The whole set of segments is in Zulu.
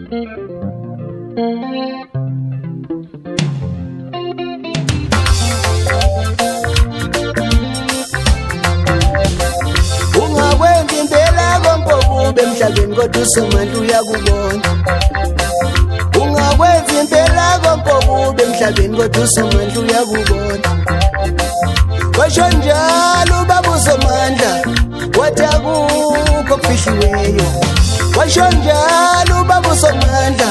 Ungakwenza impela kompokube emhlabeni kodwa usomandla uyakubona. Ungakwenza impela kompokube emhlabeni kodwa usomandla uyakubona. Washo njalo ubaba uSomandla wathi akukho okufihliweyo. Washo njalo ubaba uSomandla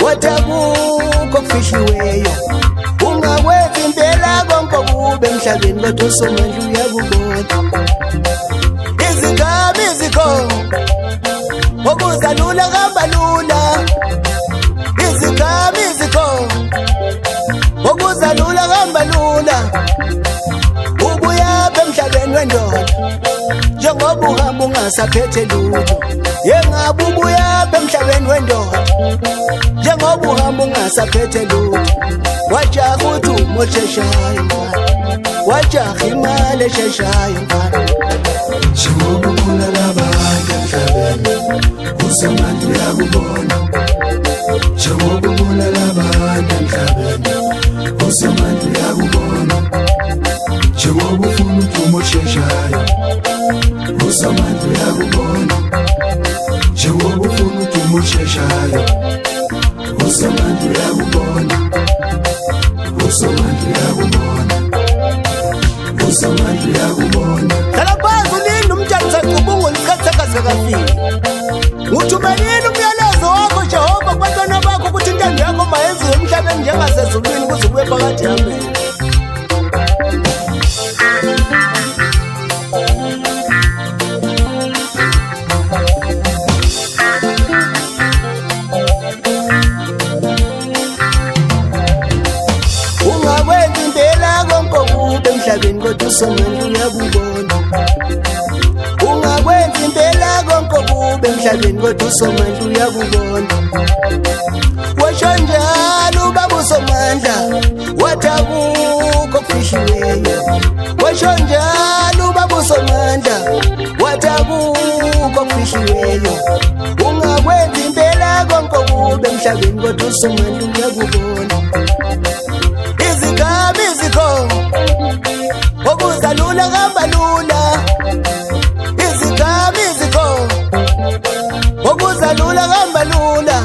wathi akukho okufihliweyo. Ungakwenza impela kompokube emhlabeni kodwa uSomandla uyakubona. Izigaba izikhona okuzalula hamba lula. Izigaba izikhona okuzalula hamba lula. Ubuya emhlabeni wendoda njengoba uhamba ungasaphethe lutho. Yengabe ubuya emhlabeni wendoda njengoba uhamba ungasaphethe lutho. Wajaha uthi umosheshayo mfana, wajaha imali esheshayo mfana. Njengoba ubulala abantu emhlabeni uSomandla uyakubona. Njengoba ubulala abantu emhlabeni uSomandla uyakubona. Njengoba ufuna ukuthi umosheshayo uSomandla uyakubona. Njengoba ufuna ukuthi umosheshayo uSomandla uyakubona. uSomandla uyakubona. uSomandla uyakubona. Dala phansi ulinde umtshali sacubunga isikhathi sakhe kafika. Nguthumelile umyalezo wakho Jehova kubantwana bakho ukuthi intando yakho mayenziwe emhlabeni njengasezulwini kuze kube phakathi yami. Ungakwenza impela kompokube emhlabeni kodwa uSomandla uyakubona. Ungakwenza impela kompokube emhlabeni kodwa uSomandla uyakubona. Washo njalo ubaba uSomandla wathi akukho okufihliweyo. Washo njalo ubaba uSomandla wathi akukho okufihliweyo. Ungakwenza impela kompokube emhlabeni kodwa uSomandla uyakubona. Izigaba izikhona okuzalula hamba lula. Izigaba izikhona okuzalula hamba lula.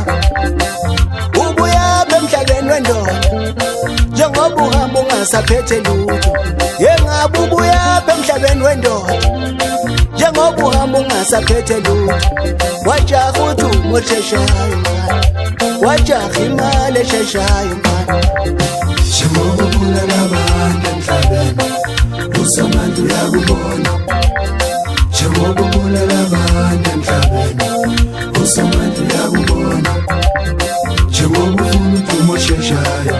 Ubuya emhlabeni wendoda njengoba uhamba ungasaphethe lutho. Yengabe ubuya emhlabeni wendoda njengoba uhamba ungasaphethe lutho. Wajaha uthi umosheshayo mfana, wajaha imali esheshayo mfana. Njengoba ubulala abantu emhlabeni uSomandla uyakubona. Njengoba ubulala abantu emhlabeni uSomandla uyakubona. Njengoba ufuna ukuthi umosheshayo